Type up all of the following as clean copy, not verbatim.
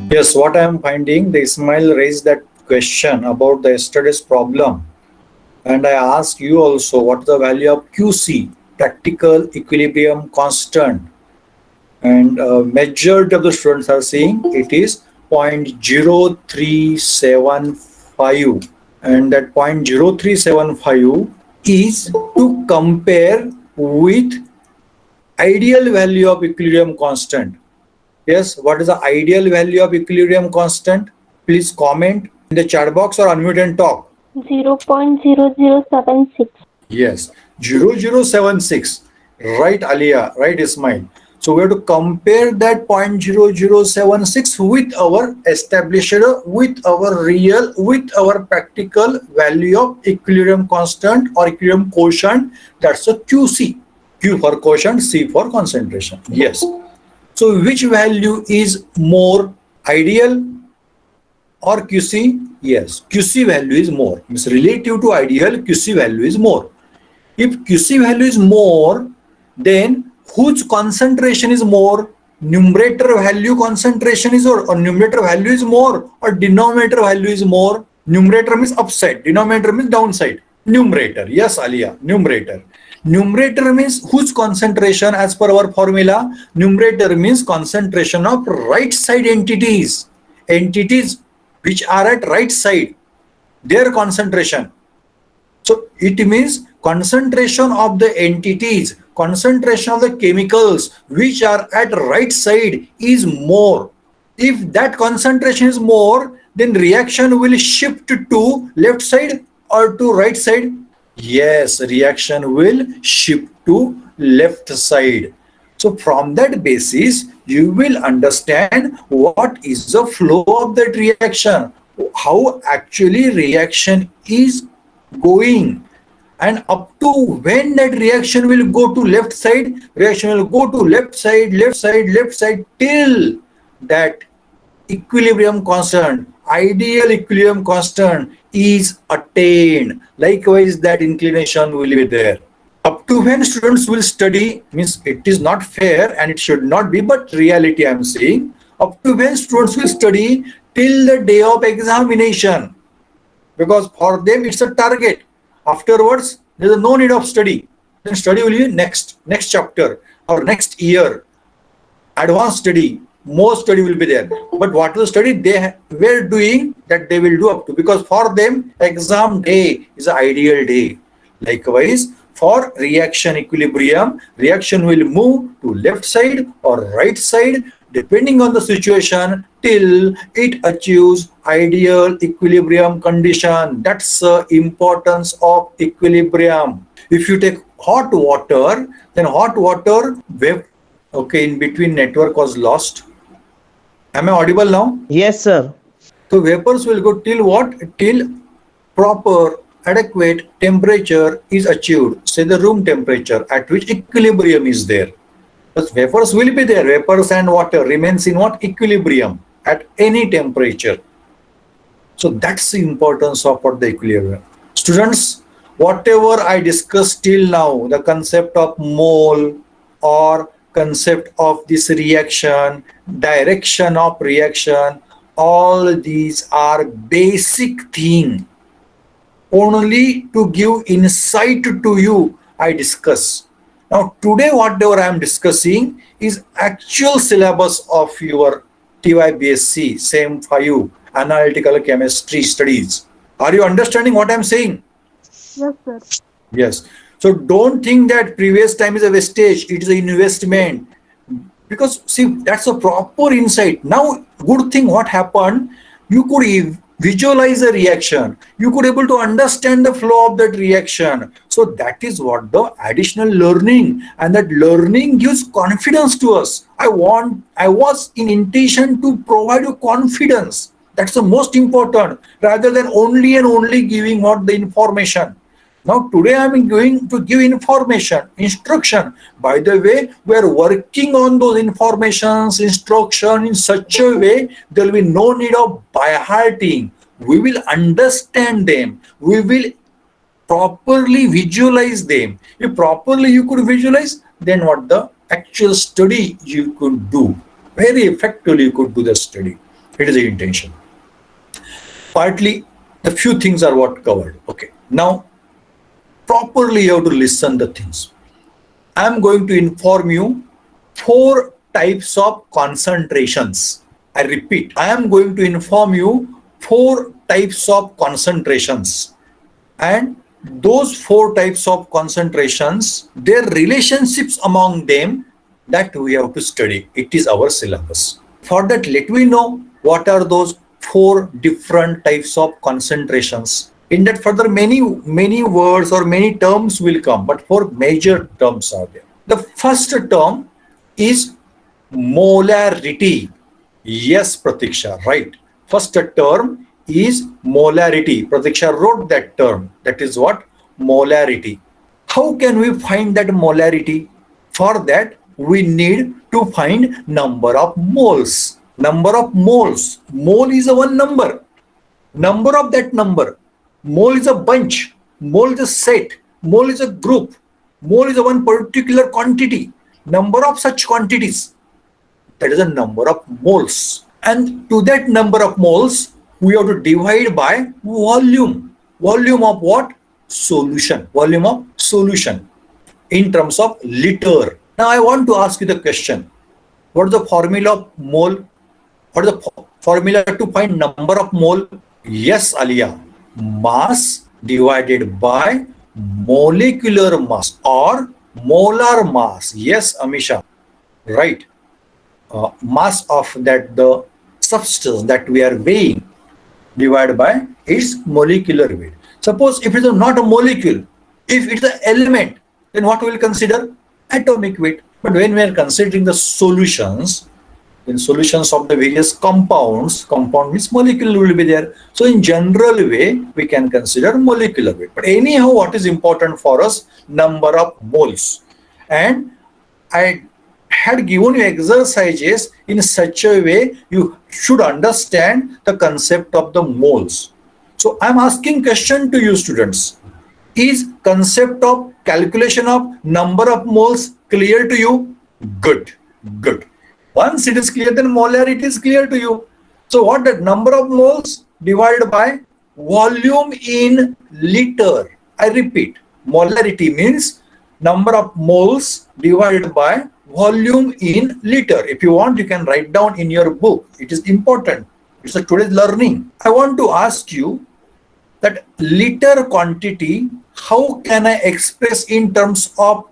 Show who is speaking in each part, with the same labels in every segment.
Speaker 1: Yes, what I am finding, the Ismail raised that question about the yesterday's problem, and I ask you also what is the value of QC, practical equilibrium constant, and majority of the students are saying it is 0.0375, and that 0.0375 is to compare with ideal value of equilibrium constant. Yes, what is the ideal value of equilibrium constant? Please comment in the chat box or unmute and talk.
Speaker 2: 0.0076.
Speaker 1: Yes, 0076. Right, Alia, right, Ismail. So we have to compare that 0.0076 with our established, with our real, with our practical value of equilibrium constant or equilibrium quotient. That's a QC. Q for quotient, C for concentration. Yes. So which value is more ideal or QC? Yes, QC value is more. Means relative to ideal, QC value is more. If QC value is more, then whose concentration is more? Numerator value concentration is more, or numerator value is more, or denominator value is more? Numerator means upside, denominator means downside. Numerator, yes, Alia, numerator. Numerator means whose concentration as per our formula? Numerator means concentration of right side entities. Entities which are at right side, their concentration. So it means concentration of the entities, concentration of the chemicals which are at right side is more. If that concentration is more, then reaction will shift to left side or to right side. Yes, reaction will shift to left side. So from that basis, you will understand what is the flow of that reaction, how actually reaction is going, and up to when that reaction will go to left side, reaction will go to left side, left side, left side, till that equilibrium constant, ideal equilibrium constant is attained. Likewise, that inclination will be there. Up to when students will study, means it is not fair and it should not be, but reality I am saying, up to when students will study till the day of examination, because for them it's a target. Afterwards, there is no need of study. Then study will be next chapter or next year. Advanced study, more study will be there. But what is the study they were doing, that they will do up to, because for them exam day is an ideal day. Likewise, for reaction equilibrium, reaction will move to left side or right side depending on the situation till it achieves ideal equilibrium condition. That's the importance of equilibrium. If you take hot water, then hot water vapor. Okay, in between network was lost. Am I audible now?
Speaker 3: Yes, sir.
Speaker 1: So vapors will go till what? Till proper adequate temperature is achieved, say the room temperature at which equilibrium is there. But vapors will be there. Vapors and water remains in what? Equilibrium at any temperature. So that's the importance of what the equilibrium. Students, whatever I discussed till now, the concept of mole or concept of this reaction, direction of reaction, all these are basic thing. Only to give insight to you, I discuss. Now today whatever I am discussing is actual syllabus of your TYBSc, same 5 analytical chemistry studies. Are you understanding what I am saying?
Speaker 2: Yes, sir.
Speaker 1: Yes. So don't think that previous time is a wastage, it is an investment. Because see, that's a proper insight. Now, good thing what happened, you could visualize a reaction. You could able to understand the flow of that reaction. So that is what the additional learning, and that learning gives confidence to us. I was in intention to provide you confidence. That's the most important, rather than only and only giving what the information. Now today I am going to give information, instruction. By the way, we are working on those informations, instruction in such a way there will be no need of by hearting. We will understand them. We will properly visualize them. If properly you could visualize, then what the actual study you could do. Very effectively you could do the study. It is the intention. Partly, the few things are what covered. Okay. Now, properly you have to listen the things. I am going to inform you 4 types of concentrations. I repeat, I am going to inform you 4 types of concentrations. And those 4 types of concentrations, their relationships among them, that we have to study. It is our syllabus. For that, let me know what are those 4 different types of concentrations. In that further many words or many terms will come, but 4 major terms are there. The first term is molarity. Yes, Pratiksha, right. First term is molarity. Pratiksha wrote that term. That is what? Molarity. How can we find that molarity? For that, we need to find number of moles. Number of moles. Mole is a one number. Number of that number. Mole is a bunch. Mole is a set. Mole is a group. Mole is a one particular quantity. Number of such quantities. That is a number of moles. And to that number of moles, we have to divide by volume. Volume of what? Solution. Volume of solution in terms of liter. Now I want to ask you the question. What is the formula of mole? What is the formula to find number of mole? Yes, Alia. Mass divided by molecular mass or molar mass. Yes, Amisha. Right. Mass of that the substance that we are weighing divided by its molecular weight. Suppose if it is not a molecule, if it is an element, then what we will consider? Atomic weight. But when we are considering the solutions, in solutions of the various compounds, compound means molecule will be there. So in general way, we can consider molecular weight. But anyhow, what is important for us? Number of moles. And I had given you exercises in such a way you should understand the concept of the moles. So I'm asking question to you students. Is concept of calculation of number of moles clear to you? Good, good. Once it is clear, then molarity is clear to you. So what that number of moles divided by volume in liter. I repeat, molarity means number of moles divided by volume in liter. If you want, you can write down in your book. It is important. It's a today's learning. I want to ask you that liter quantity, how can I express in terms of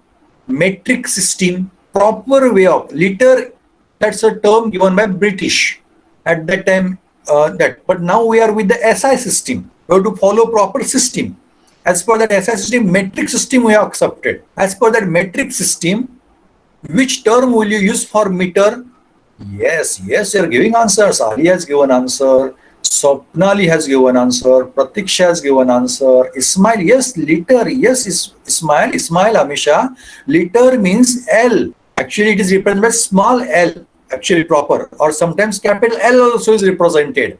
Speaker 1: metric system? Proper way of liter, that's a term given by British at that time. But now we are with the SI system. We have to follow proper system. As per that SI system, metric system we have accepted. As per that metric system, which term will you use for meter? Yes, you're giving answers. Ali has given answer. Swapnali has given answer. Pratiksha has given answer. Ismail, yes, liter. Yes, Ismail, Amisha. Liter means L. Actually, it is represented by small l, actually proper. Or sometimes capital L also is represented.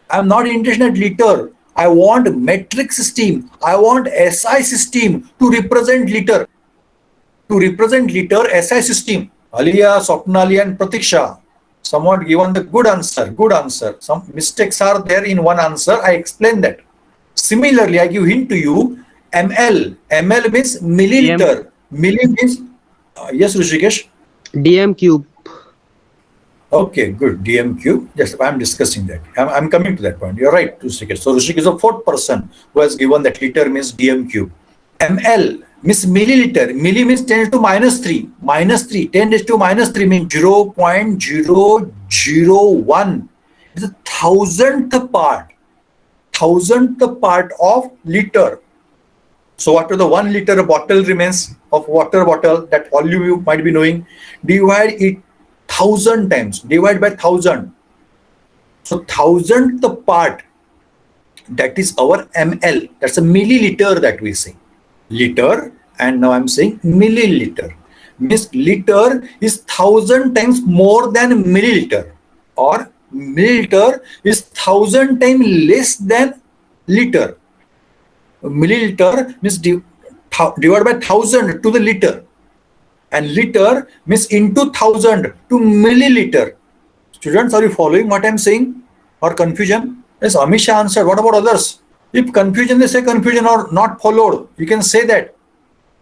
Speaker 1: I am not interested in liter. I want metric system. I want SI system to represent liter. To represent liter, SI system. Aliya, Swapnali and Pratiksha. Somewhat given the good answer. Good answer. Some mistakes are there in one answer. I explain that. Similarly, I give hint to you. ml. ml means milliliter. Milli means yes, Rishikesh.
Speaker 2: DM cube.
Speaker 1: Okay, good. DM cube. Yes, I'm discussing that. I'm coming to that point. You're right, Rishikesh. So Rishikesh is the 4th person who has given that liter means DM cube. ml means milliliter. Milli means 10 to minus 3. Minus 3. 10 to minus 3 means 0.001. It's a thousandth part. Thousandth part of liter. So what are the 1 liter bottle remains of water bottle, that volume you might be knowing, divide it 1000 times, divide by 1000. So thousandth part, that is our ml. That's a milliliter that we say. Liter, and now I'm saying milliliter. Means liter is 1000 times more than milliliter, or milliliter is 1000 times less than liter. Milliliter means divided by 1000 to the liter, and liter means into 1000 to milliliter. Students, are you following what I'm saying? or confusion? Yes, Amisha answered. What about others? If confusion, they say confusion or not followed. You can say that.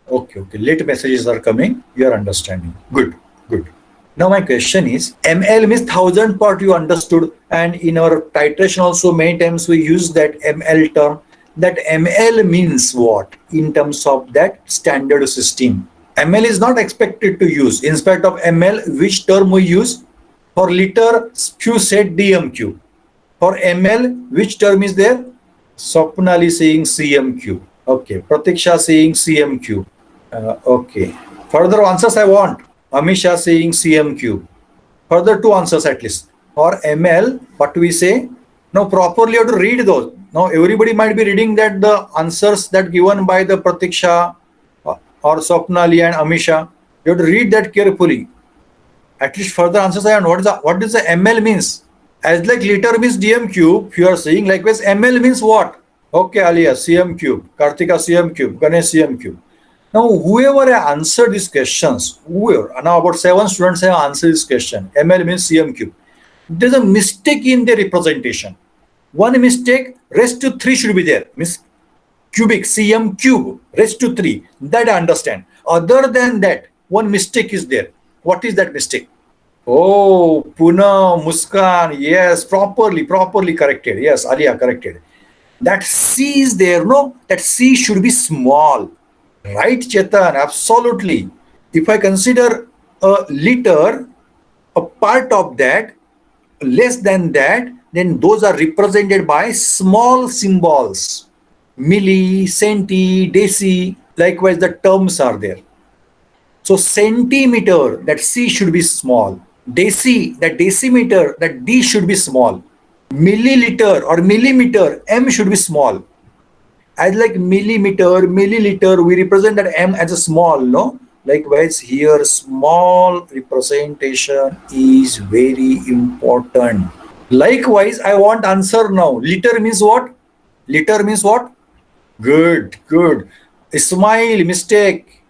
Speaker 1: Okay, okay. Late messages are coming. You are understanding. Good, good. Now my question is, ML means thousand part you understood, and in our titration also many times we use that ML term. That ML means what in terms of that standard system? ML is not expected to use. In spite of ML, which term we use? For liter, few said DMQ. For ML, which term is there? Swapnali saying CMQ. Okay. Pratiksha saying CMQ. Okay. Further answers I want. Amisha saying CMQ. Further two answers at least. For ML, what we say? Now properly you have to read those. Now everybody might be reading that the answers that given by the Pratiksha or Swapnali and Amisha. You have to read that carefully. At least further answers I want. What does the ML means? As like liter means DM cube, you are saying likewise ML means what? Okay, Alia, CM cube, Kartika CM cube, Ganesh CM cube. Now, whoever answered these questions, now about 7 students have answered this question. ML means CM cube. There's a mistake in the representation. One mistake, rest to 3 should be there. Means cubic, CM cube, rest to 3. That I understand. Other than that, one mistake is there. What is that mistake? Oh, Puna, Muskan, yes, properly corrected. Yes, Alia corrected. That C is there, no? That C should be small. Right, Chetan, absolutely. If I consider a liter, a part of that, less than that, then those are represented by small symbols. Milli, centi, deci, likewise the terms are there. So centimeter, that C should be small. Deci, that decimeter, that D should be small. Milliliter or millimeter, M should be small. As like millimeter, milliliter, we represent that M as a small, no? Likewise, here small representation is very important. Likewise, I want answer now. Liter means what? Liter means what? Good, good. Ismail, mistake.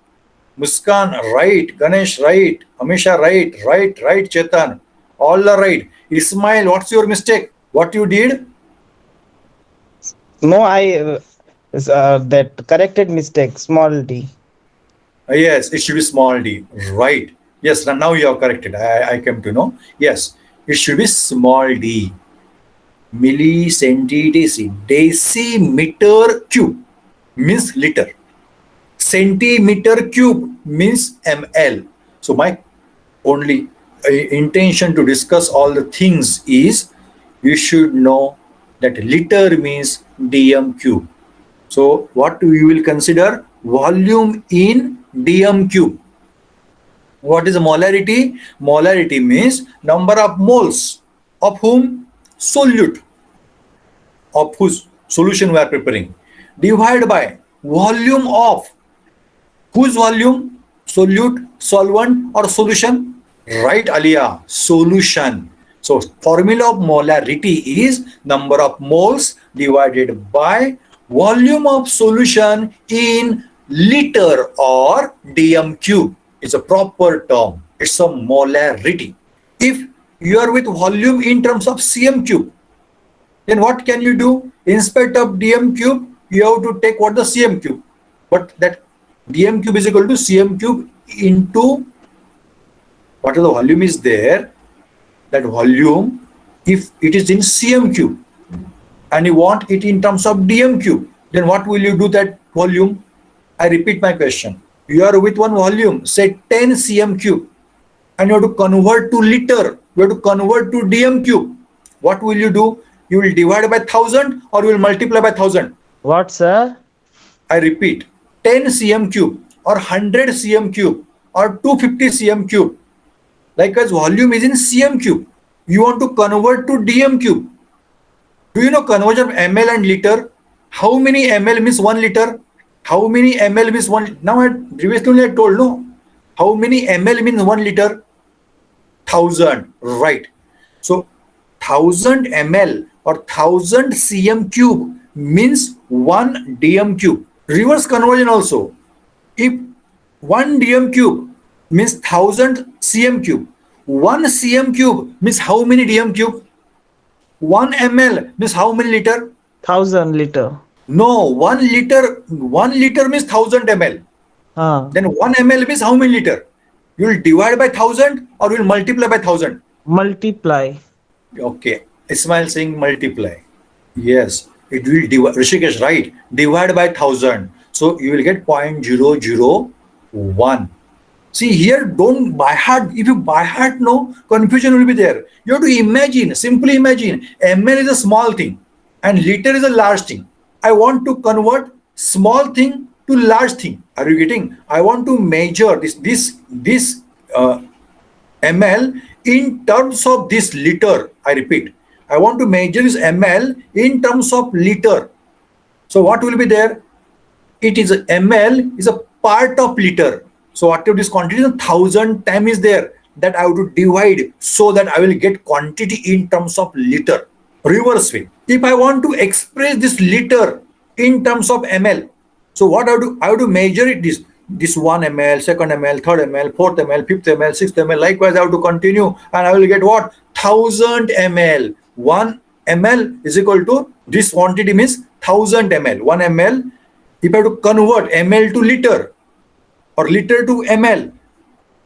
Speaker 1: Muskan, right. Ganesh, right. Amisha, right. Right, Chetan. All are right. Ismail, what's your mistake? What you did?
Speaker 2: No, that corrected mistake, small d.
Speaker 1: Yes, it should be small d. Right. Yes, now you are corrected. I came to know. Yes, it should be small d. Milli, centi, deci. Decimeter cube means liter. Centimeter cube means ml. So my only intention to discuss all the things is you should know that liter means dm cube. So what we will consider volume in dm cube. What is molarity? Molarity means number of moles of whom? Solute, of whose solution we are preparing, divided by volume of whose volume? Solute, solvent or solution? Right, Alia, solution. So formula of molarity is number of moles divided by volume of solution in liter or dm cube. It's a proper term. It's a molarity. If you are with volume in terms of cm cube, then what can you do? Instead of dm cube, you have to take what the cm cube. But that dm cube is equal to cm cube into whatever the volume is there. That volume, if it is in cm cube and you want it in terms of dm cube, then what will you do that volume? I repeat my question. You are with one volume, say 10 cm cube, and you have to convert to liter. You have to convert to dm cube. What will you do? You will divide by 1000 or you will multiply by 1000.
Speaker 2: What, sir?
Speaker 1: I repeat, 10 cm cube or 100 cm cube or 250 cm cube. Likewise, volume is in cm cube. You want to convert to dm cube. Do you know conversion of ml and liter? How many ml means 1 liter? How many ml means 1? Now, previously I told, no. How many ml means 1 liter? 1000. Right. So, 1000 ml or 1000 cm cube means 1 dm cube. Reverse conversion also. If 1 dm cube means 1000 cm cube, 1 cm cube means how many dm cube? 1 ml means how many liter?
Speaker 2: 1,000 liter.
Speaker 1: No, 1 liter means 1000 ml.
Speaker 2: Ah,
Speaker 1: Then 1 ml means how many liter? You will divide by 1000 or you will multiply by 1000?
Speaker 2: multiply.
Speaker 1: Okay, Ismail saying multiply. Yes, it will divide. Rishikesh, right? Divide by 1000. So you will get 0.001. See here, don't by heart. If you by heart, no confusion will be there. You have to imagine, simply imagine. ml is a small thing and liter is a large thing. I want to convert small thing to large thing. Are you getting? I want to measure this ml in terms of this liter. I repeat, I want to measure this ml in terms of liter. So what will be there? It is ml is a part of liter. So whatever this quantity is 1000 time is there, that I have to divide so that I will get quantity in terms of liter. Reverse way. If I want to express this liter in terms of ml, so what I have to measure it this 1 ml, 2nd ml, 3rd ml, 4th ml, 5th ml, 6th ml. Likewise, I have to continue and I will get what? 1000 ml. 1 ml is equal to this quantity means 1000 ml. 1 ml. If I have to convert ml to liter or liter to ml,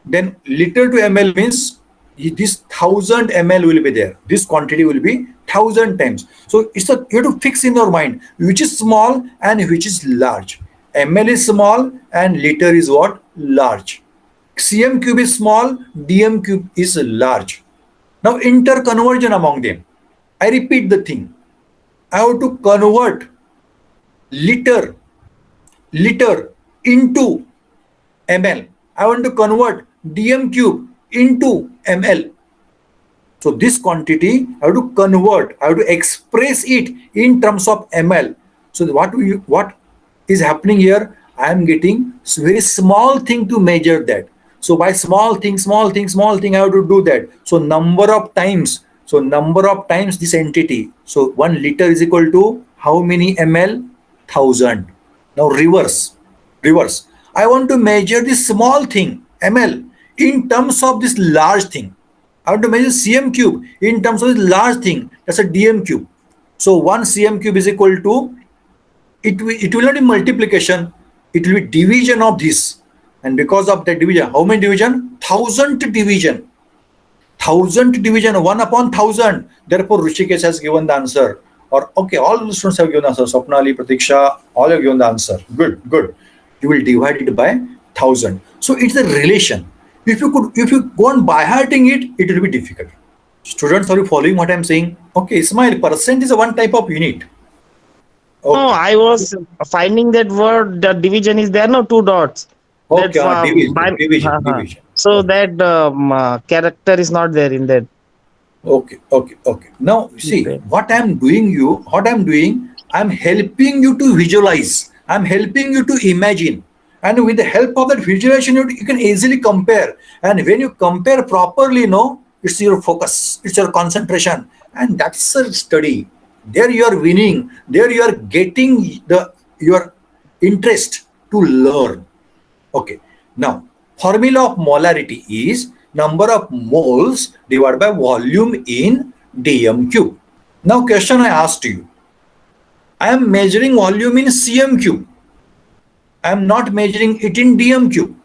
Speaker 1: then liter to ml means this 1000 ml will be there. This quantity will be 1000 times. So you have to fix in your mind which is small and which is large. ml is small and liter is what? Large. cm cube is small, dm cube is large. Now interconversion among them. I repeat the thing. I have to convert liter into ml. I want to convert dm cube into ml. So this quantity I have to convert, I have to express it in terms of ml. So what is happening here? I am getting very small thing to measure that. So by small thing, I have to do that. So number of times this entity. So 1 liter is equal to how many ml? 1000. Now reverse. I want to measure this small thing, ml, in terms of this large thing. I want to measure cm cube in terms of this large thing. That's a dm cube. So 1 cm cube is equal to, it will not be multiplication, it will be division of this. And because of that division, how many division? 1000 division. 1000 division, 1 upon 1000. Therefore, Rishikesh has given the answer. Or okay, all the students have given the answer. Swapnali, Pratiksha, all have given the answer. Good. You will divide it by 1000. So it's a relation. If you go on by hearting it, it will be difficult. Students, are you following what I'm saying? Okay, Ismail, percent is a one type of unit.
Speaker 2: No, I was finding that word, the division is there, no, 2 dots.
Speaker 1: Okay,
Speaker 2: That's
Speaker 1: division.
Speaker 2: So that character is not there in that.
Speaker 1: Okay. Now see what I'm doing. I'm helping you to visualize. I'm helping you to imagine. And with the help of that visualization, you can easily compare. And when you compare properly, it's your focus, it's your concentration, and that's a study. There you are winning. There you are getting your interest to learn. Okay. Now, formula of molarity is number of moles divided by volume in dm cube. Now, question I asked you. I am measuring volume in cm cube. I am not measuring it in dm cube.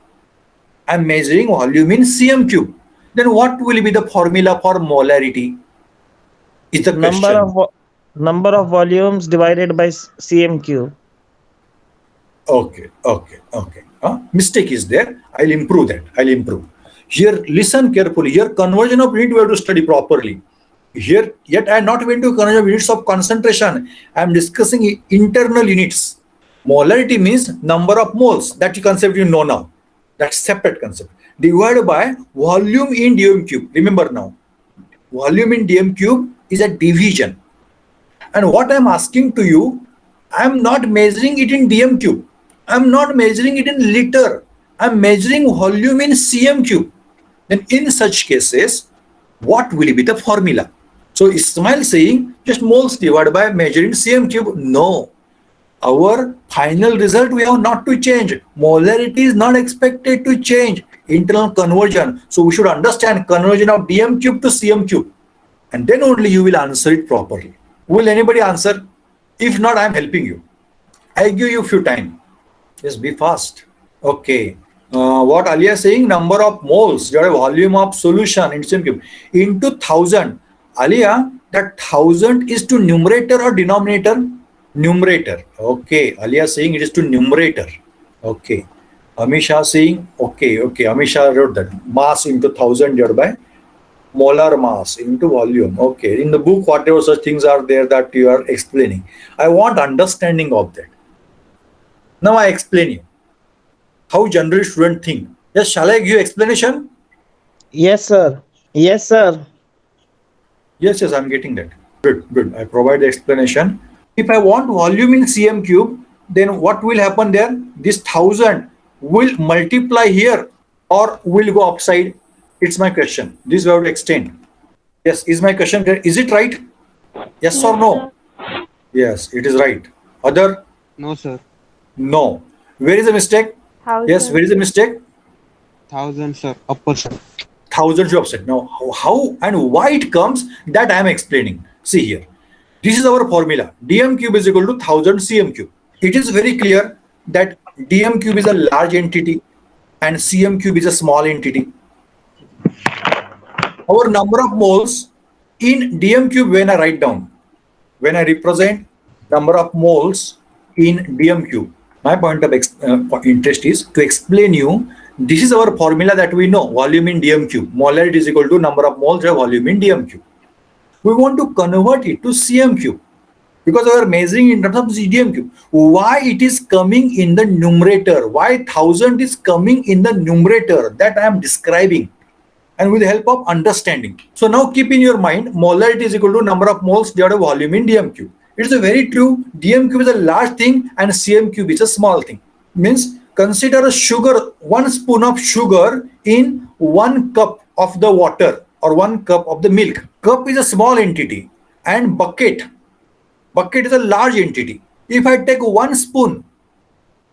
Speaker 1: I am measuring volume in cm cube. Then what will be the formula for molarity? Is the question.
Speaker 2: Number of volumes divided by cm cube.
Speaker 1: Okay. Mistake is there. I'll improve that. Here, listen carefully. Here, conversion of unit we have to study properly. Here, yet I am not going to conversion of units of concentration. I am discussing internal units. Molarity means number of moles. That concept you know now. That's separate concept. Divided by volume in dm cube. Remember now, volume in dm cube is a division. And what I am asking to you, I am not measuring it in dm cube. I am not measuring it in liter. I am measuring volume in cm cube. Then in such cases, what will be the formula? So Ismail saying just moles divided by measuring cm cube. No. Our final result we have not to change. Molarity is not expected to change. Internal conversion. So we should understand conversion of dm cube to cm cube. and then only you will answer it properly. Will anybody answer? If not, I am helping you. I give you few time. Just be fast. Okay. What Alia is saying, number of moles, your volume of solution in same cube into 1000. Alia, that 1000 is to numerator or denominator? Numerator. Okay. Alia saying it is to numerator. Okay. Amisha saying, okay. Amisha wrote that mass into 1000 divided by molar mass into volume. Okay. In the book, whatever such things are there that you are explaining, I want understanding of that. Now I explain you how general student think. Yes, shall I give you explanation?
Speaker 2: Yes, sir. Yes, sir.
Speaker 1: Yes, I'm getting that. Good. I provide the explanation. If I want volume in cm cube, then what will happen there? This 1000 will multiply here or will go upside? It's my question. This we have to extend. Yes, is my question clear? Is it right? Yes or no? Yes, it is right. Other?
Speaker 3: No, sir.
Speaker 1: No. Where is the mistake? Yes, where is the mistake?
Speaker 3: 1000, sir. Upper, sir.
Speaker 1: 1000 should upside. Now, how and why it comes, that I am explaining. See here. This is our formula. dm cube is equal to 1000 cm cube. It is very clear that dm cube is a large entity and cm cube is a small entity. Our number of moles in dm cube, when I write down, when I represent number of moles in dm cube, my point of interest is to explain you, this is our formula that we know, volume in dm cube. Molarity is equal to number of moles by volume in dm cube. We want to convert it to cm cube because we are measuring in terms of dm cube. Why it is coming in the numerator? Why 1000 is coming in the numerator? That I am describing, and with the help of understanding. So now keep in your mind, molarity is equal to number of moles divided by volume in dm cube. It is a very true. dm cube is a large thing and cm cube is a small thing. Means consider a sugar, 1 spoon of sugar in 1 cup of the water or 1 cup of the milk. Cup is a small entity and bucket is a large entity. If I take 1 spoon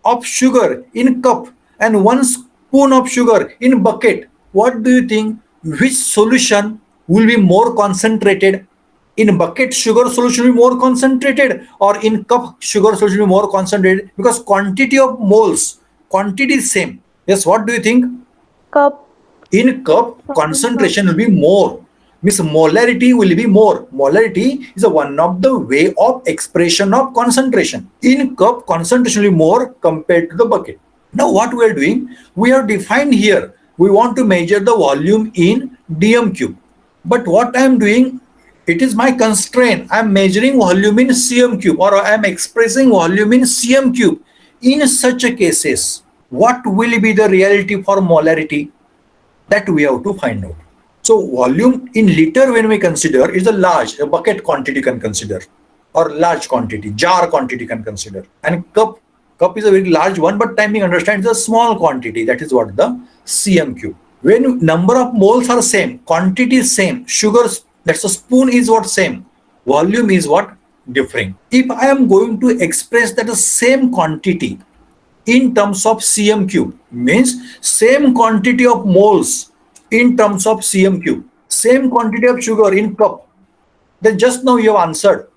Speaker 1: of sugar in cup and 1 spoon of sugar in bucket, what do you think? Which solution will be more concentrated? In bucket, sugar solution will be more concentrated, or in cup, sugar solution will be more concentrated? Because quantity of moles, quantity is same. Yes, what do you think?
Speaker 4: Cup.
Speaker 1: In cup, concentration will be more. Means molarity will be more. Molarity is one of the way of expression of concentration. In cup, concentration will be more compared to the bucket. Now what we are doing? We have defined here, we want to measure the volume in dm cube. But what I am doing, it is my constraint. I am measuring volume in cm cube, or I am expressing volume in cm cube. In such a cases, what will be the reality for molarity? That we have to find out. So volume in liter, when we consider, is a large, a bucket quantity can consider, or large quantity, jar quantity can consider. And cup is a very large one, but time being understands a small quantity. That is what the cm cube. When number of moles are same, quantity is same, sugars, that's a spoon is what same, volume is what differing. If I am going to express that the same quantity in terms of cm cube, means same quantity of moles in terms of cm cube, same quantity of sugar in cup, then just now you have answered.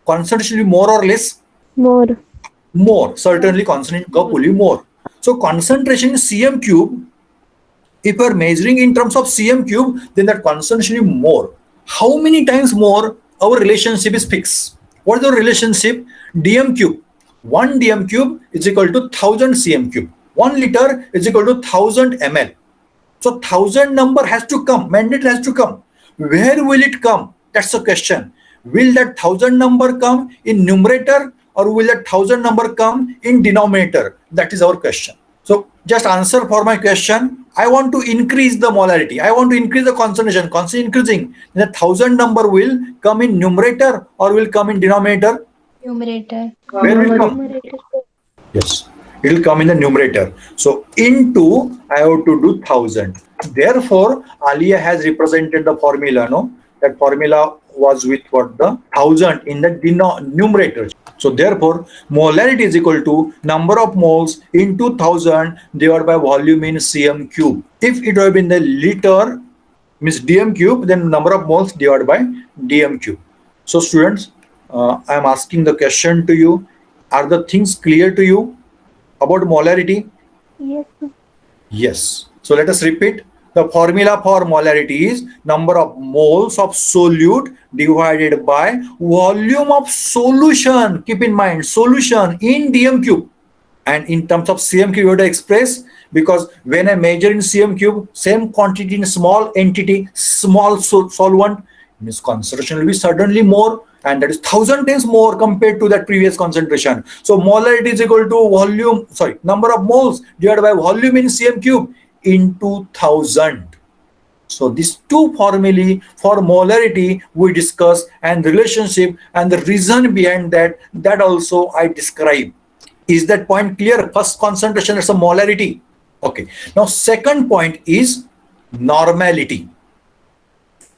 Speaker 1: Concentration will be more or less? More. Certainly concentration in cup will be more. So concentration in cm cube, if you are measuring in terms of cm cube, then that concentration will be more. How many times more? Our relationship is fixed. What is the relationship? dm cube. 1 dm cube is equal to 1000 cm cube. 1 liter is equal to 1000 ml. So 1000 number has to come, mandate has to come. Where will it come? That's the question. Will that 1000 number come in numerator, or will that 1000 number come in denominator? That is our question. So just answer for my question. I want to increase the molarity. I want to increase the concentration. Concentration increasing. The 1000 number will come in numerator or will come in denominator?
Speaker 4: Numerator.
Speaker 1: Where will it come? Yes, it will come in the numerator. So into, I have to do 1000. Therefore, Alia has represented the formula. No, that formula was with what? The 1000 in the numerator. So therefore, molarity is equal to number of moles into 1000 divided by volume in cm cube. If it would have been the liter, means dm cube, then number of moles divided by dm cube. So students, I am asking the question to you. Are the things clear to you about molarity?
Speaker 4: Yes, sir.
Speaker 1: Yes. So let us repeat. The formula for molarity is number of moles of solute divided by volume of solution. Keep in mind, solution in dm cube. And in terms of cm cube, you have to express, because when I measure in cm cube, same quantity in small entity, small solvent, means concentration will be certainly more, and that is 1,000 times more compared to that previous concentration. So molarity is equal to volume, sorry, number of moles divided by volume in cm cube into 1,000. So these two formulae for molarity we discuss, and relationship and the reason behind that also I describe. Is that point clear? First concentration is a molarity. Okay. Now second point is normality.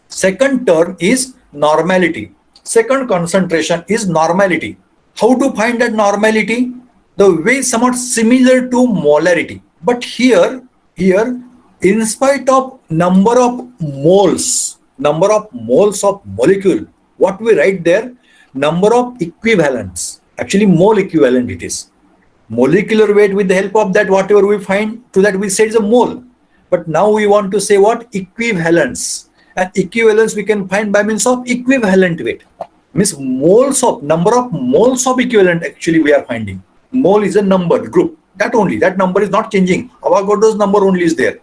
Speaker 1: Second term is normality. Second concentration is normality. How to find that normality? The way somewhat similar to molarity. But here, in spite of number of moles of molecule, what we write there? Number of equivalents. Actually, mole equivalent it is. Molecular weight, with the help of that, whatever we find, to that we say is a mole. But now we want to say what? Equivalence. And equivalence we can find by means of equivalent weight. Means moles of, number of moles of equivalent actually we are finding. Mole is a number group. That only. That number is not changing. Avogadro's number only is there.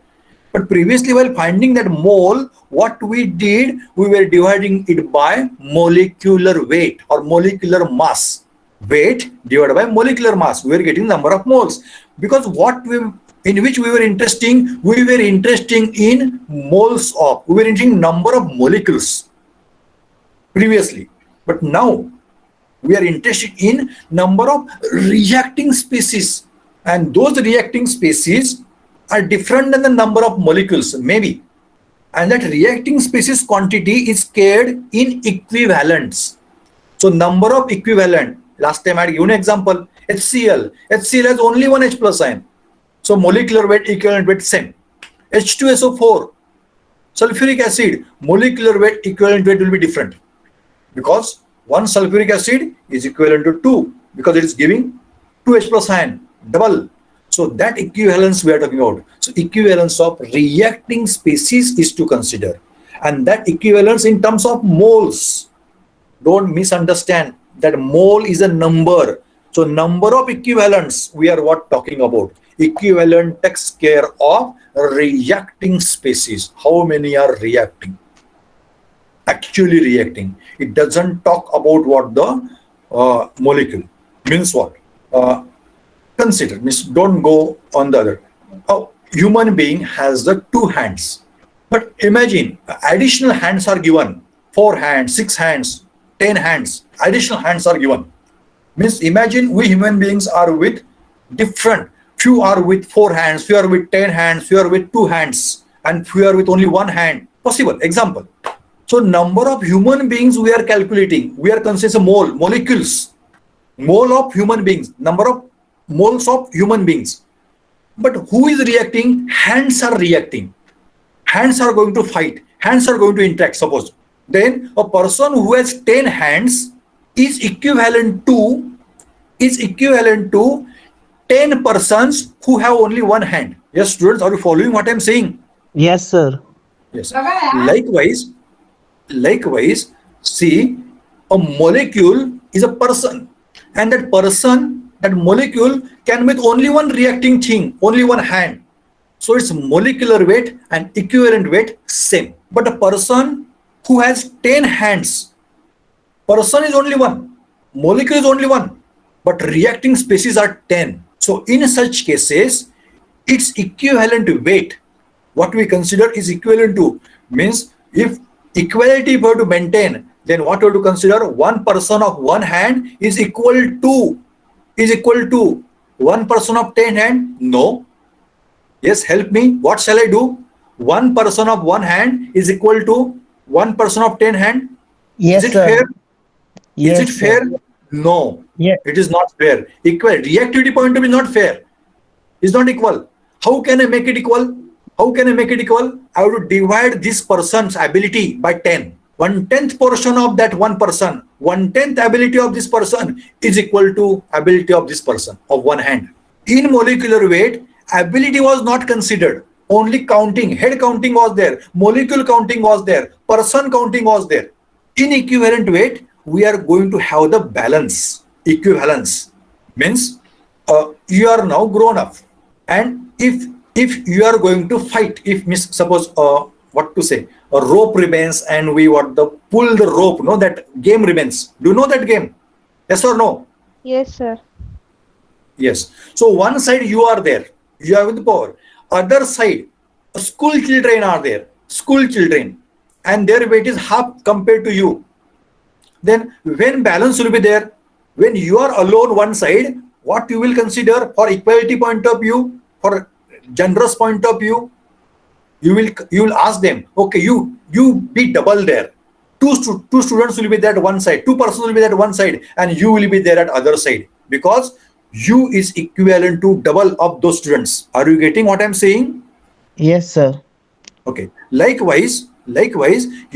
Speaker 1: But previously, while finding that mole, what we did, we were dividing it by molecular weight or molecular mass. Weight divided by molecular mass. We were getting number of moles. Because in which we were interested in moles of, we were interested in number of molecules previously. But now we are interested in number of reacting species, and those reacting species are different than the number of molecules, maybe. And that reacting species quantity is carried in equivalents. So number of equivalent, last time I had given an example, HCl. HCl has only one H plus ion. So molecular weight, equivalent weight same. H2SO4, sulfuric acid, molecular weight, equivalent weight will be different. Because one sulfuric acid is equivalent to 2, because it is giving 2H plus ion, double. So that equivalence we are talking about. So equivalence of reacting species is to consider. And that equivalence in terms of moles. Don't misunderstand that mole is a number. So number of equivalents we are what talking about. Equivalent takes care of reacting species. How many are reacting? Actually reacting. It doesn't talk about what the molecule means. What? Consider, means don't go on the other. A human being has the 2 hands, but imagine additional hands are given. 4 hands, 6 hands, 10 hands. Additional hands are given. Means imagine we human beings are with different. Few are with 4 hands, few are with 10 hands, few are with 2 hands, and few are with only 1 hand. Possible example. So number of human beings we are calculating. We are considering molecules. Mole of human beings. Number of moles of human beings. But who is reacting? Hands are reacting. Hands are going to fight. Hands are going to interact, suppose. Then a person who has 10 hands is equivalent to 10 persons who have only 1 hand. Yes, students, are you following what I am saying?
Speaker 2: Yes, sir.
Speaker 1: Yes. Likewise, see, a molecule is a person, and that molecule can with only one reacting thing, only 1 hand. So its molecular weight and equivalent weight same. But a person who has 10 hands, person is only 1, molecule is only 1, but reacting species are 10. So in such cases, its equivalent weight, what we consider is equivalent to, means if equality were to maintain, then what we have to consider? 1 person of 1 hand is equal to 1 person of 10 hand? No. Yes, help me. What shall I do? 1 person of 1 hand is equal to 1 person of 10 hand.
Speaker 2: Yes,
Speaker 1: is it
Speaker 2: sir.
Speaker 1: fair?
Speaker 2: Yes,
Speaker 1: is it fair? No.
Speaker 2: Yeah.
Speaker 1: It is not fair. Equal reactivity point of view is not fair. It's not equal. How can I make it equal? How can I make it equal? I have to divide this person's ability by 10. 1/10 portion of that one person, 1/10 ability of this person is equal to ability of this person of one hand. In molecular weight, ability was not considered. Only counting, head counting was there, molecule counting was there, person counting was there. In equivalent weight, we are going to have the balance. Equivalence means you are now grown up, and if you are going to fight, if suppose what to say, a rope remains and we want to pull the rope, no, that game remains. Do you know that game? Yes or no?
Speaker 4: Yes, sir.
Speaker 1: Yes. So one side you are there, you have the power. Other side, school children are there, school children, and their weight is half compared to you. Then when balance will be there, when you are alone one side, what you will consider for equality point of view, for generous point of view, you will ask them, okay, you be double there. Two students will be there at one side, two persons will be there at one side, and you will be there at other side, because you is equivalent to double of those students. Are you getting what I'm saying?
Speaker 2: Yes, sir.
Speaker 1: Okay. Likewise,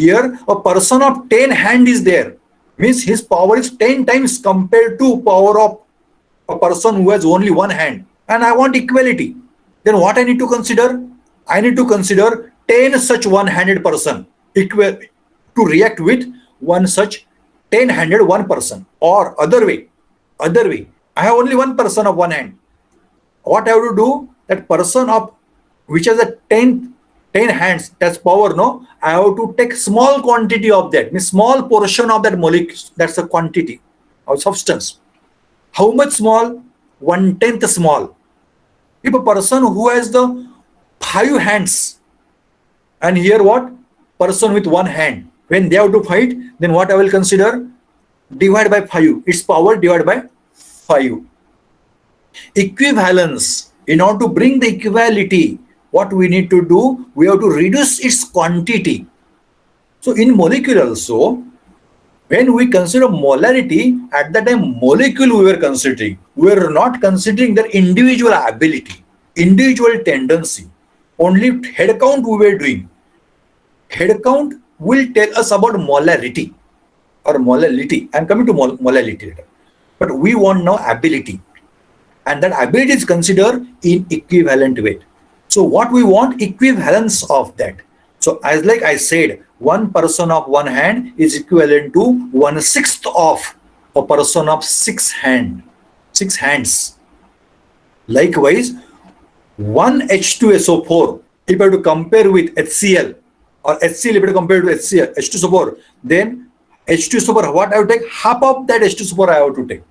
Speaker 1: here a person of 10 hand is there. Means his power is 10 times compared to power of a person who has only one hand. And I want equality. Then what I need to consider? I need to consider 10 such one-handed person equal to react with one such 10-handed one person. Or other way, I have only one person of one hand. What I have to do? That person of which has a 10 hands, that's power, no? I have to take small quantity of that, means small portion of that molecule, that's a quantity of substance. How much small? 1/10 small. If a person who has the 5 hands, and here what? Person with one hand, when they have to fight, then what I will consider? Divide by 5. Its power divided by 5. Equivalence. In order to bring the equality, what we need to do? We have to reduce its quantity. So in molecule also, when we consider molarity, at that time molecule we were considering. We were not considering their individual ability, individual tendency. Only head count we were doing. Head count will tell us about molarity or molality. I am coming to molality later. But we want now ability. And that ability is considered in equivalent weight. So what we want? Equivalence of that. So as like I said, one person of one hand is equivalent to 1/6 of a person of 6 hands. Likewise, one H2SO4, if I have to compare with HCl, or HCl if I have to compare to HCl, H2SO4, then H2SO4, what I have to take? Half of that H2SO4 I have to take.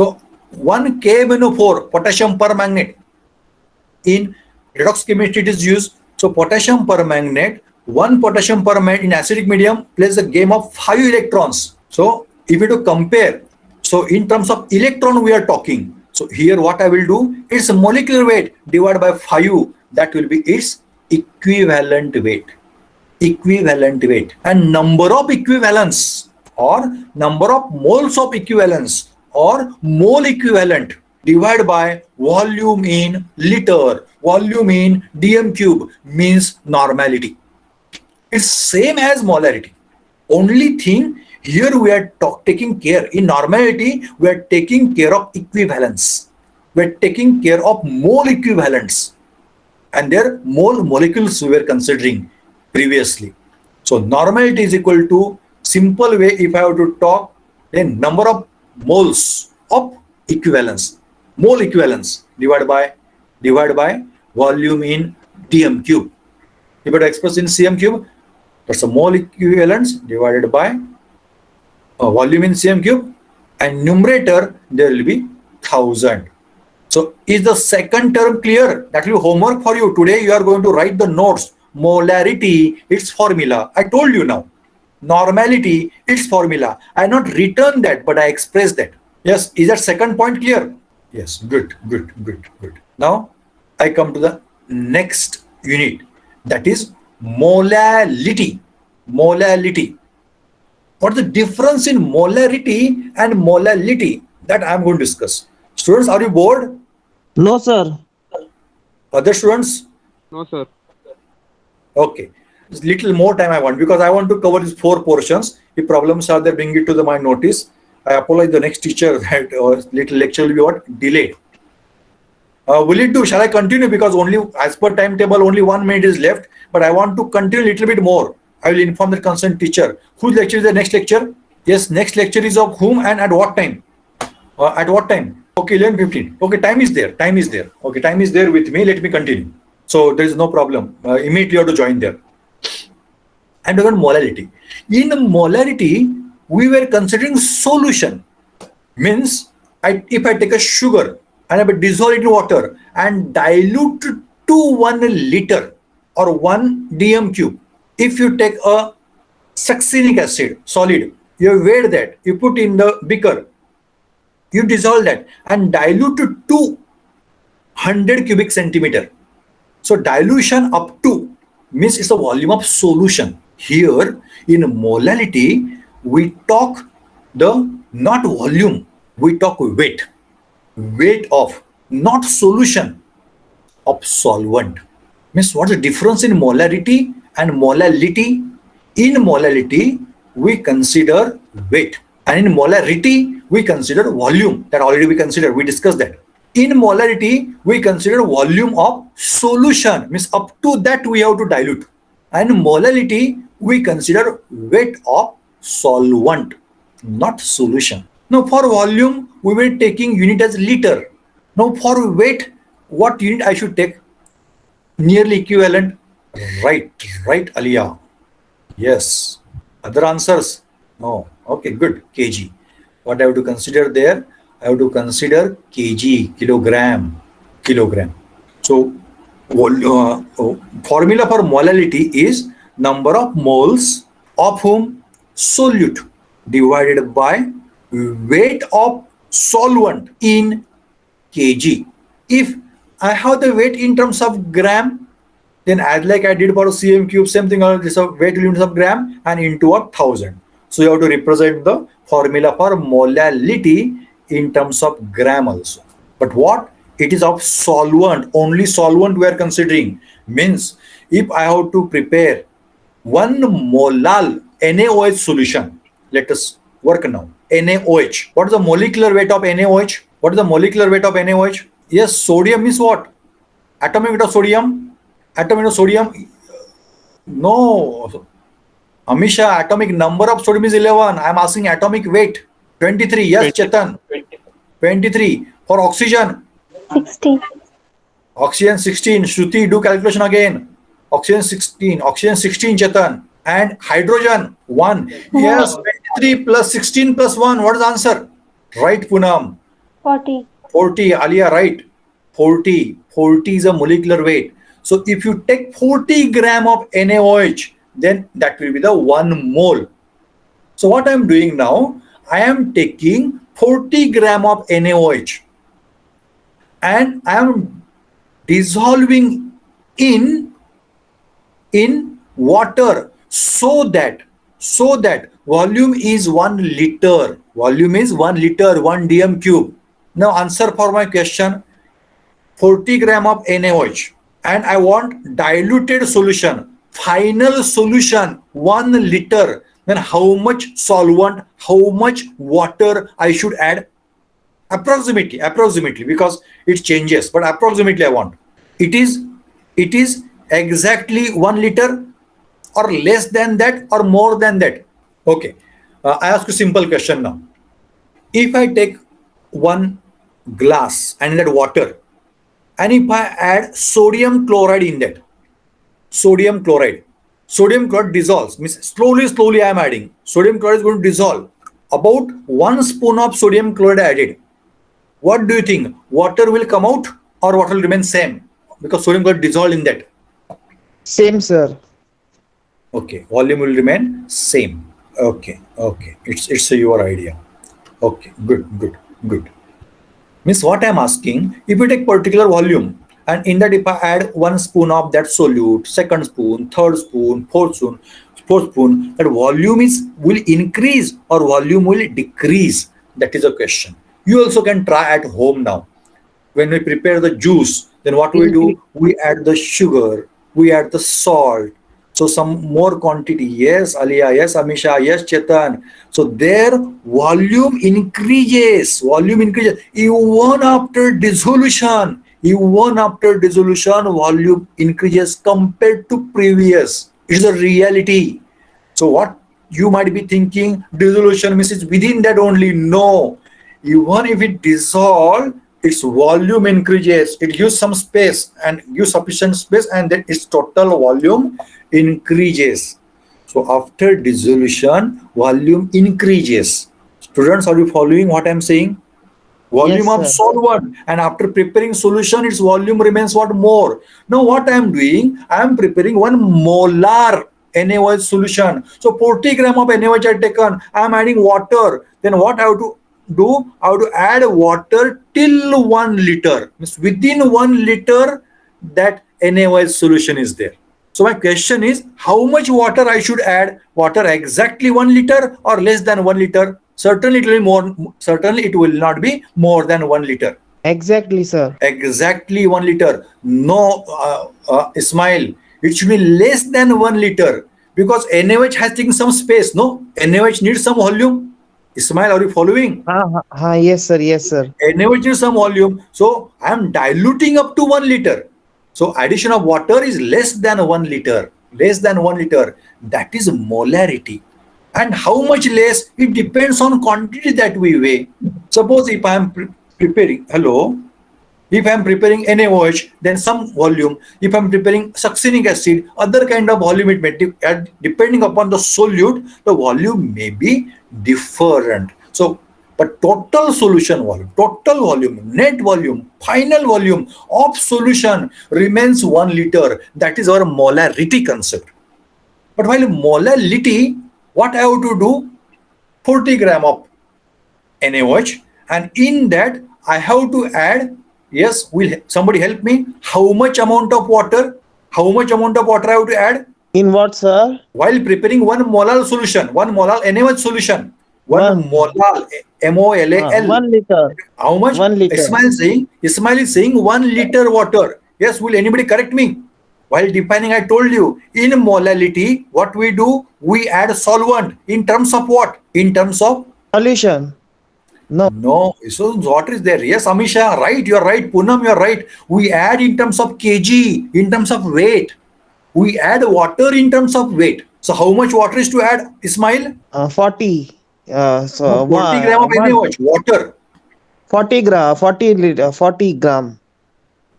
Speaker 1: So 1 KMnO4, potassium permanganate. In redox chemistry it is used. So potassium permanganate, 1 potassium permanganate in acidic medium plays a game of 5 electrons. So if you to compare, so in terms of electron we are talking. So here what I will do, its molecular weight divided by 5, that will be its equivalent weight. Equivalent weight. And number of equivalence or number of moles of equivalence or mole equivalent divided by volume in liter, volume in dm cube means normality. It's same as molarity. Only thing here we are taking care, in normality we are taking care of equivalence. We are taking care of mole equivalents, and their mole molecules we were considering previously. So normality is equal to, simple way if I have to talk, then number of moles of equivalence, mole equivalence divided by volume in dm cube. If it expressed in cm cube, that's a mole equivalence divided by volume in cm cube, and numerator there will be 1000. So is the second term clear? That will be homework for you. Today you are going to write the notes. Molarity, its formula. I told you now. Normality, its formula. I not written that, but I expressed that. Yes, is that second point clear? Yes, good. Now I come to the next unit, that is molality. Molality. What is the difference in molarity and molality? That I am going to discuss. Students, are you bored?
Speaker 2: No, sir.
Speaker 1: Other students?
Speaker 3: No, sir.
Speaker 1: Okay. Just little more time I want, because I want to cover these 4 portions. If problems are there, bring it to my notice. I apologize the next teacher that little lecture will be what? Delayed. Will it do? Shall I continue? Because only as per timetable, only 1 minute is left. But I want to continue a little bit more. I will inform the concerned teacher. Whose lecture is the next lecture? Yes, next lecture is of whom and at what time? At what time? Okay, 11:15. Okay, time is there. Time is there. Okay, time is there with me. Let me continue. So there is no problem. Immediately you have to join there. And again, molality. In molality, we were considering solution. Means, if I take a sugar and I dissolve it in water and dilute to 1 liter or 1 dm cube. If you take a succinic acid solid, you weigh that, you put in the beaker, you dissolve that and dilute to 200 cubic centimeter. So dilution up to means it's a volume of solution. Here in molality, we talk the not volume, we talk weight. Weight of, not solution, of solvent. Means what's the difference in molarity and molality? In molality, we consider weight. And in molarity, we consider volume. That already we considered, we discussed that. In molarity, we consider volume of solution. Means up to that we have to dilute. And molality, we consider weight of solvent, not solution. Now for volume, we were taking unit as liter. Now for weight, what unit I should take? Nearly equivalent. Right, Aliyah. Yes. Other answers? No. Okay, good. Kg. What I have to consider there? I have to consider kg, kilogram. So formula for molality is number of moles of whom? Solute divided by weight of solvent in kg. If I have the weight in terms of gram, then as like I did for cm cube, same thing, this weight units of gram and into 1,000. So you have to represent the formula for molality in terms of gram also. But what? It is of solvent, only solvent we are considering. Means if I have to prepare 1 molal NaOH solution, let us work now. NaOH. What is the molecular weight of NaOH? What is the molecular weight of NaOH? Yes, sodium is what? Atomic weight of sodium? Atomic weight of sodium? No. Amisha, atomic number of sodium is 11. I am asking atomic weight. 23. Yes,
Speaker 3: 20.
Speaker 1: Chetan. 23. For oxygen?
Speaker 4: 60.
Speaker 1: Oxygen 16. Shruti, do calculation again. Oxygen 16. Oxygen 16, Chetan. And hydrogen 1. Yes, 23 plus 16 plus 1. What is the answer? Right, Poonam.
Speaker 4: 40.
Speaker 1: 40. Alia, right. 40. 40 is a molecular weight. So if you take 40 gram of NaOH, then that will be the 1 mole. So what I am doing now, I am taking 40 gram of NaOH and I am dissolving in water so that volume is 1 liter. Volume is 1 liter, 1 dm cube. Now answer for my question, 40 gram of NaOH and I want diluted solution, final solution 1 liter. Then how much solvent, how much water I should add? Approximately, because it changes, but approximately I want. It is exactly 1 liter or less than that or more than that. Okay, I ask you a simple question now. If I take 1 glass and in that water, and if I add sodium chloride in that, sodium chloride dissolves, means slowly I am adding. Sodium chloride is going to dissolve. About 1 spoon of sodium chloride added. What do you think? Water will come out or water will remain same? Because sodium chloride dissolved in that.
Speaker 2: Same, sir.
Speaker 1: Okay, volume will remain same. Okay. It's your idea. Okay, good. Means what I am asking, if you take particular volume and in that if I add 1 spoon of that solute, 2nd spoon, 3rd spoon, 4th spoon, that volume will increase or volume will decrease? That is a question. You also can try at home now. When we prepare the juice, then what we do? We add the sugar, we add the salt, So some more quantity. Yes, Aliya. Yes, Amisha. Yes, Chetan. So their volume increases. Volume increases even after dissolution. Even after dissolution, volume increases compared to previous. It's a reality. So what you might be thinking, dissolution means it's within that only. No, even if it dissolve, its volume increases. It gives some space and gives sufficient space, and then its total volume increases. So after dissolution, volume increases. Students, are you following what I'm saying? Volume
Speaker 2: Yes,
Speaker 1: of
Speaker 2: sir.
Speaker 1: solvent, and after preparing solution, its volume remains what more. Now what I am doing, I am preparing 1 molar NaOH solution. So 40 gram of NaOH I taken, I am adding water. Then what I have to do, I have to add water till 1 liter. Means within 1 liter that NaOH solution is there. So my question is, how much water I should add? Water exactly 1 liter or less than 1 liter? Certainly it will be more. Certainly it will not be more than 1 liter.
Speaker 2: Exactly, sir.
Speaker 1: Exactly 1 liter. No, Ismail, it should be less than 1 liter because NaOH has taken some space. No, NaOH needs some volume. Ismail, are you following?
Speaker 2: Yes, sir. Yes, sir.
Speaker 1: NaOH needs some volume. So I am diluting up to 1 liter. So addition of water is less than 1 liter. Less than 1 liter. That is molarity. And how much less? It depends on quantity that we weigh. Suppose if I am preparing, hello, if I am preparing NaOH, then some volume. If I am preparing succinic acid, other kind of volume it may depending upon the solute, the volume may be different. So, but total volume, net volume, final volume of solution remains 1 liter. That is our molarity concept. But while molality, what I have to do? 40 gram of NaOH, and in that I have to add, yes, will somebody help me? How much amount of water? How much amount of water I have to add?
Speaker 2: In what, sir?
Speaker 1: While preparing 1 molar solution, 1 molar NaOH solution, 1
Speaker 2: One.
Speaker 1: molar MOLAL.
Speaker 2: 1 liter.
Speaker 1: How much?
Speaker 2: 1 liter.
Speaker 1: Ismail is saying 1 liter water. Yes, will anybody correct me? While defining, I told you in molality, what we do, we add solvent in terms of what? In terms of
Speaker 2: Solution. No.
Speaker 1: no. So water is there. Yes, Amisha, right. You're right. Poonam, you're right. We add in terms of kg, in terms of weight. We add water in terms of weight. So how much water is to add, Ismail?
Speaker 2: 40.
Speaker 1: No,
Speaker 2: So
Speaker 1: 40 gram of
Speaker 2: one.
Speaker 1: NaOH, water.
Speaker 2: 40 gram. 40 liter. 40 gram.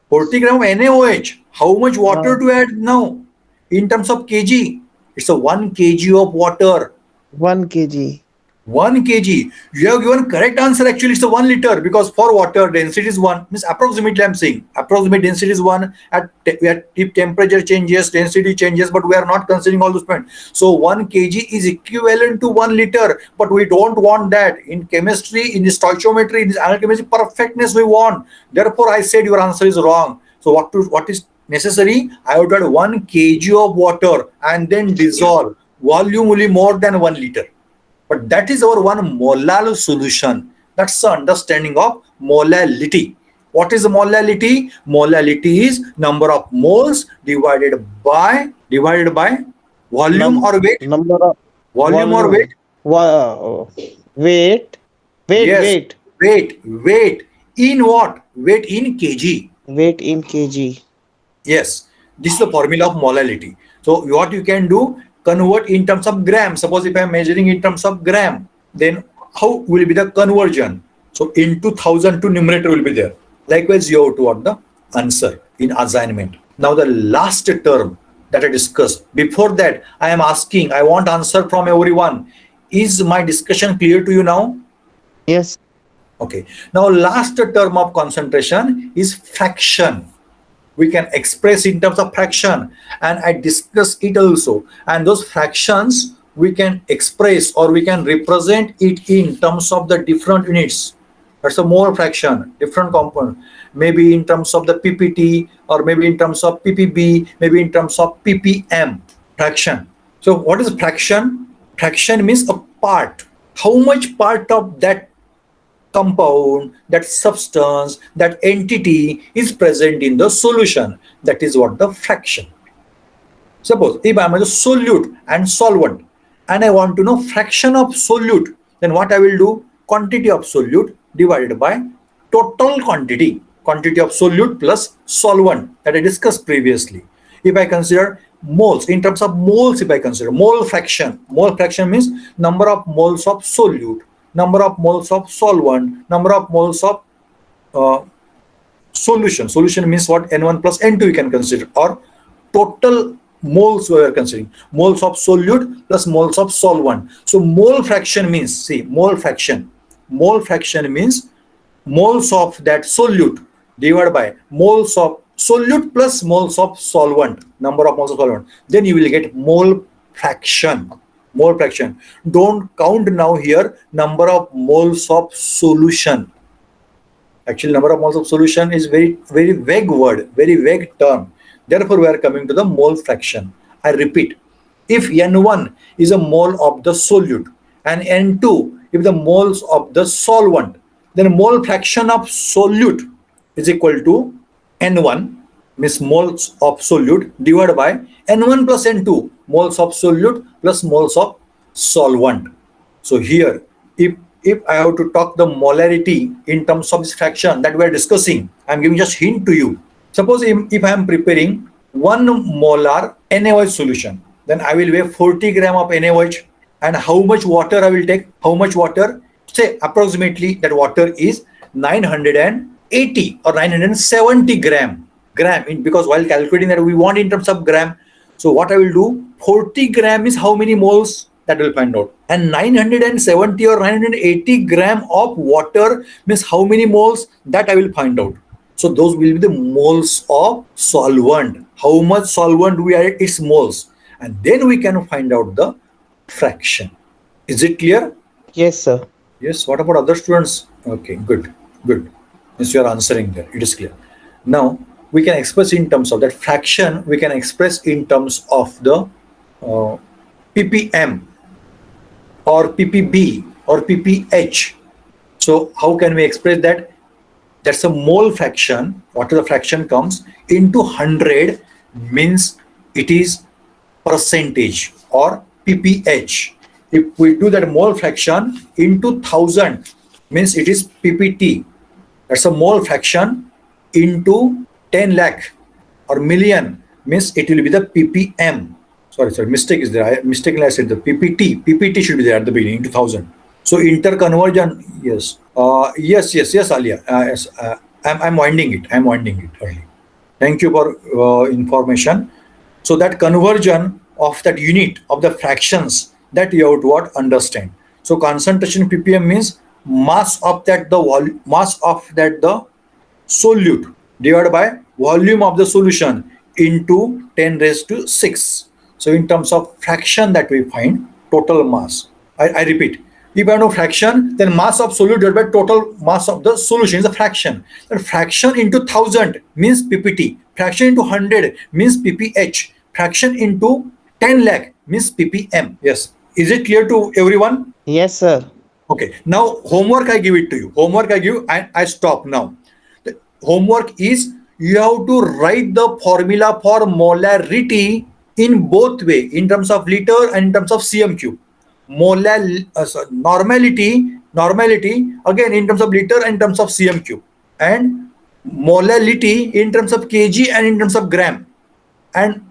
Speaker 1: 40 gram of NaOH. How much water
Speaker 2: Uh,
Speaker 1: to add now? In terms of kg, it's a 1 kg of water.
Speaker 2: 1 kg.
Speaker 1: 1 kg. You have given correct answer. Actually, it's a 1 liter because for water density is 1. Means approximately I'm saying approximate density is 1. If temperature changes, density changes, but we are not considering all those points. So 1 kg is equivalent to 1 liter, but we don't want that in chemistry, in stoichiometry, in alchemistry. Perfectness we want. Therefore, I said your answer is wrong. So what is necessary? I would add 1 kg of water and then dissolve. Volume will be more than 1 liter. But that is our 1 molar solution. That's the understanding of molality. What is molality? Molality is number of moles divided by volume or weight.
Speaker 2: Number of
Speaker 1: Volume or weight?
Speaker 2: volume. Wa- Weight. Weight.
Speaker 1: Yes.
Speaker 2: Weight.
Speaker 1: Weight. In what? Weight in kg.
Speaker 2: Weight in kg.
Speaker 1: Yes, this is the formula of molality. So what you can do, convert in terms of gram. Suppose if I am measuring in terms of gram, then how will be the conversion? So into 1000 to numerator will be there. Likewise, you have to want the answer in assignment. Now the last term that I discussed. Before that, I am asking, I want answer from everyone. Is my discussion clear to you now?
Speaker 2: Yes.
Speaker 1: Okay. Now last term of concentration is fraction. We can express in terms of fraction, and I discuss it also, and those fractions we can express or we can represent it in terms of the different units. That's a mole fraction, different component, maybe in terms of the ppt, or maybe in terms of ppb, maybe in terms of ppm. Fraction. So what is fraction? Fraction means a part. How much part of that compound, that substance, that entity is present in the solution? That is what the fraction. Suppose if I'm a solute and solvent and I want to know fraction of solute, then what I will do? Quantity of solute divided by total quantity, quantity of solute plus solvent that I discussed previously. If I consider moles, in terms of moles, if I consider mole fraction means number of moles of solute, number of moles of solvent, number of moles of uh, solution means what? N1 plus N2 you can consider, or total moles we are considering, moles of solute plus moles of solvent. So mole fraction means, see, mole fraction means moles of that solute divided by moles of solute plus moles of solvent, number of moles of solvent, then you will get mole fraction. Don't count now here number of moles of solution. Actually, number of moles of solution is very vague word, very vague term. Therefore, we are coming to the mole fraction. I repeat, if N1 is a mole of the solute and N2 if the moles of the solvent, then mole fraction of solute is equal to N1 means moles of solute divided by N1 plus N2 moles of solute plus moles of solvent. So here, if I have to talk the molarity in terms of this fraction that we are discussing, I'm giving just hint to you. Suppose if I am preparing 1 molar NaOH solution, then I will weigh 40 gram of NaOH, and how much water I will take? How much water? Say approximately that water is 980 or 970 gram. Because while calculating that we want in terms of gram. So what I will do? 40 gram is how many moles? That will find out. And 970 or 980 gram of water means how many moles? That I will find out. So those will be the moles of solvent. How much solvent we are, its moles. And then we can find out the fraction. Is it clear?
Speaker 2: Yes, sir.
Speaker 1: Yes. What about other students? Okay, good. Yes, you are answering there. It is clear. Now we can express in terms of that fraction. We can express in terms of the ppm or ppb or pph. So how can we express that? That's a mole fraction. Whatever the fraction comes into 100 means it is percentage or pph. If we do that mole fraction into 1000 means it is ppt. That's a mole fraction into 10 lakh or million means it will be the ppm. Sorry, mistake is there. I mistakenly I said the ppt. Ppt should be there at the beginning into 1000. So interconversion, yes. Yes, Alia. Yes, I'm winding it early. Thank you for information. So that conversion of that unit of the fractions that you have to what understand. So concentration ppm means mass of that the solute divided by volume of the solution into 10 raised to 6. So in terms of fraction that we find total mass. I repeat. If I know fraction, then mass of solute divided by total mass of the solution is a fraction. And fraction into 1000 means ppt. Fraction into 100 means pph. Fraction into 10 lakh means ppm. Yes. Is it clear to everyone?
Speaker 2: Yes, sir.
Speaker 1: Okay. Now homework I give it to you. Homework I give and I stop now. The homework is you have to write the formula for molarity in both way, in terms of liter and in terms of cm cube. Normality again in terms of liter and in terms of cm cube, and molality in terms of kg and in terms of gram, and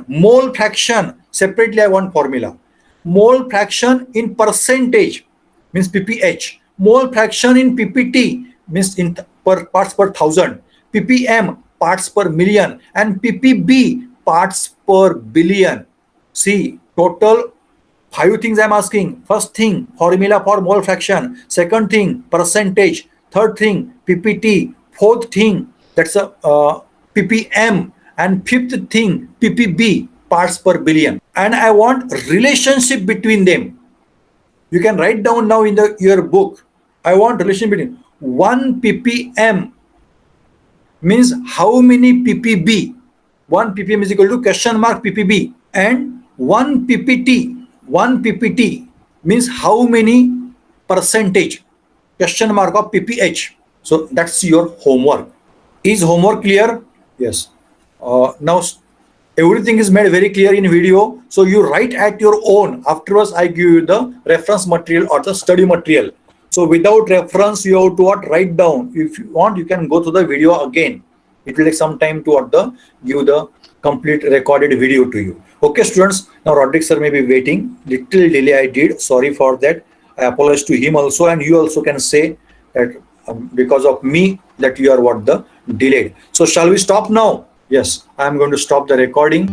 Speaker 1: mole fraction separately. I want formula. Mole fraction in percentage means pph. Mole fraction in ppt means in per parts per thousand. ppm parts per million, and ppb parts per billion. See, total 5 things I'm asking. First thing, formula for mole fraction. Second thing, percentage. Third thing, ppt. Fourth thing, that's a ppm. And fifth thing, ppb, parts per billion. And I want relationship between them. You can write down now in your book. I want relation between 1 ppm means how many ppb. 1 ppm is equal to question mark ppb, and 1 ppt means how many percentage, question mark of pph. So that's your homework. Is homework clear? Yes. Now Everything is made very clear in video. So you write at your own. Afterwards, I give you the reference material or the study material. So without reference, you have to what? Write down. If you want, you can go to the video again. It will take some time to what give the complete recorded video to you. Okay, students. Now Roderick sir may be waiting. Little delay I did. Sorry for that. I apologize to him also, and you also can say that because of me that you are what the delayed. So shall we stop now? Yes, I am going to stop the recording.